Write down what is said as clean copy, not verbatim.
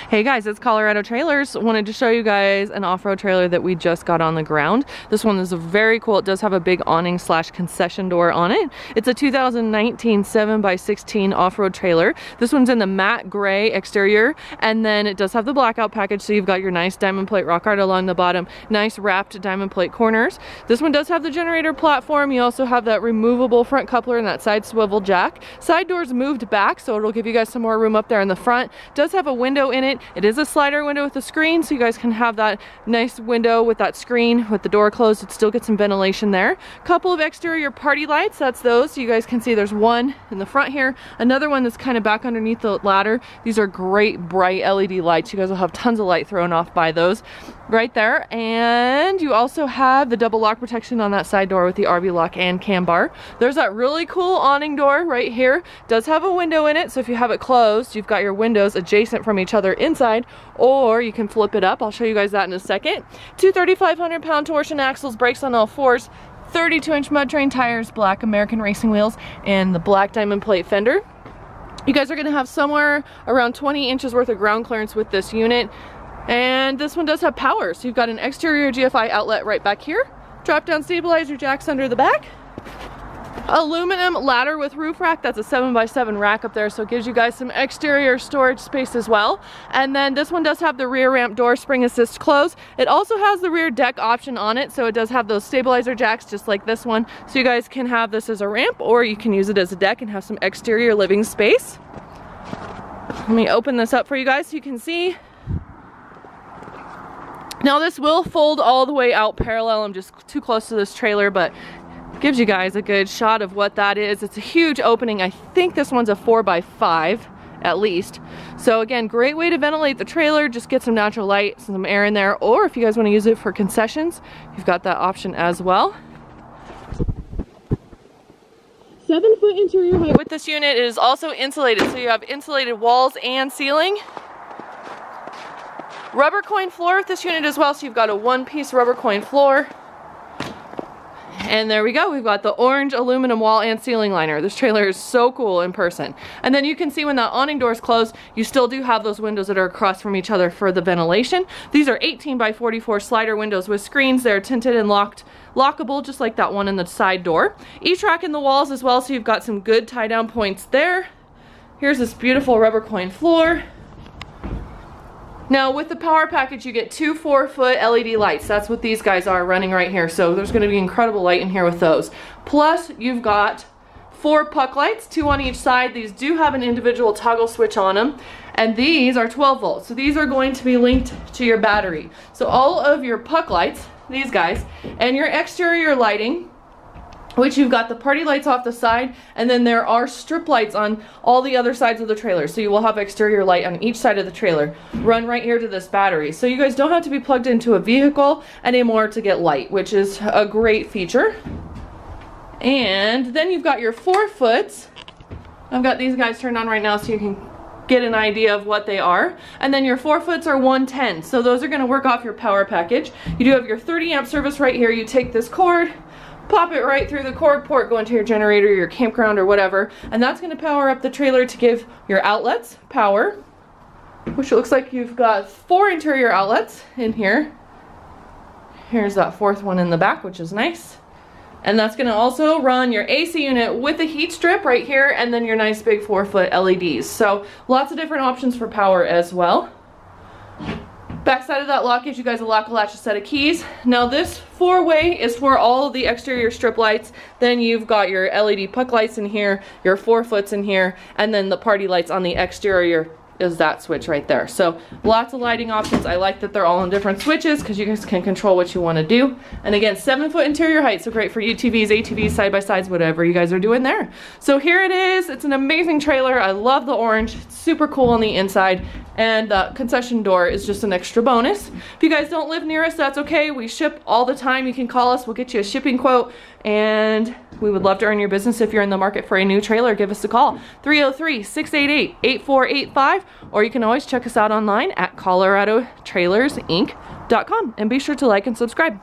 Hey guys, it's Colorado Trailers. Wanted to show you guys an off-road trailer that we just got on the ground. This one is very cool. It does have a big awning slash concession door on it. It's a 2019 7x16 off-road trailer. This one's in the matte gray exterior, and then it does have the blackout package, so you've got your nice diamond plate rock art along the bottom, nice wrapped diamond plate corners. This one does have the generator platform. You also have that removable front coupler and that side swivel jack. Side doors moved back, so it'll give you guys some more room up there in the front. Does have a window in it. It is a slider window with a screen, so you guys can have that nice window with that screen with the door closed. It still gets some ventilation there. Couple of exterior party lights, that's those. So you guys can see there's one in the front here, another one that's kind of back underneath the ladder. These are great bright LED lights. You guys will have tons of light thrown off by those right there. And you also have the double lock protection on that side door with the RV lock and cam bar. There's that really cool awning door right here. Does have a window in it, so if you have it closed, you've got your windows adjacent from each other inside, or you can flip it up. I'll show you guys that in a second. Two 3,500-pound torsion axles, brakes on all fours, 32-inch Mudterrain tires, black American racing wheels, and the black diamond plate fender. You guys are gonna have somewhere around 20 inches worth of ground clearance with this unit. And this one does have power, so you've got an exterior GFI outlet right back here, drop down stabilizer jacks under the back, aluminum ladder with roof rack. That's a 7x7 rack up there, so it gives you guys some exterior storage space as well. And then this one does have the rear ramp door spring assist close. It also has the rear deck option on it, so it does have those stabilizer jacks just like this one, so you guys can have this as a ramp, or you can use it as a deck and have some exterior living space. Let me open this up for you guys so you can see. Now this will fold all the way out parallel. I'm just too close to this trailer, but gives you guys a good shot of what that is. It's a huge opening. I think this one's a 4x5 at least. So again, great way to ventilate the trailer. Just get some natural light, some air in there, or if you guys want to use it for concessions, you've got that option as well. 7-foot interior height with this unit. It is also insulated, so you have insulated walls and ceiling. Rubber coin floor with this unit as well, so you've got a one-piece rubber coin floor. And there we go, we've got the orange aluminum wall and ceiling liner. This trailer is so cool in person. And then you can see when that awning door is closed, you still do have those windows that are across from each other for the ventilation. These are 18x44 slider windows with screens. They're tinted and lockable, just like that one in the side door. Each rack in the walls as well, so you've got some good tie down points there. Here's this beautiful rubber coin floor. Now with the power package, you get two 4-foot LED lights. That's what these guys are running right here. So there's gonna be incredible light in here with those. Plus you've got 4 puck lights, 2 on each side. These do have an individual toggle switch on them. And these are 12 volts. So these are going to be linked to your battery. So all of your puck lights, these guys, and your exterior lighting, which you've got the party lights off the side, and then there are strip lights on all the other sides of the trailer. So you will have exterior light on each side of the trailer, run right here to this battery. So you guys don't have to be plugged into a vehicle anymore to get light, which is a great feature. And then you've got your 4-foots. I've got these guys turned on right now so you can get an idea of what they are. And then your 4-foots are 110. So those are gonna work off your power package. You do have your 30 amp service right here. You take this cord, pop it right through the cord port, go into your generator, your campground, or whatever, and that's going to power up the trailer to give your outlets power, which looks like you've got 4 interior outlets in here. Here's that 4th one in the back, which is nice. And that's going to also run your AC unit with a heat strip right here, and then your nice big 4-foot LEDs. So lots of different options for power as well. Backside of that lock gives you guys a lock latch, a set of keys. Now this 4-way is for all of the exterior strip lights. Then you've got your LED puck lights in here, your 4-foots in here, and then the party lights on the exterior is that switch right there. So lots of lighting options. I like that they're all on different switches because you guys can control what you want to do. And again, 7-foot interior height, so great for UTVs, ATVs, side-by-sides, whatever you guys are doing there. So here it is. It's an amazing trailer. I love the orange. It's super cool on the inside. And the concession door is just an extra bonus. If you guys don't live near us, that's okay. We ship all the time. You can call us. We'll get you a shipping quote. And we would love to earn your business. If you're in the market for a new trailer, give us a call. 303-688-8485. Or you can always check us out online at coloradotrailersinc.com. And be sure to like and subscribe.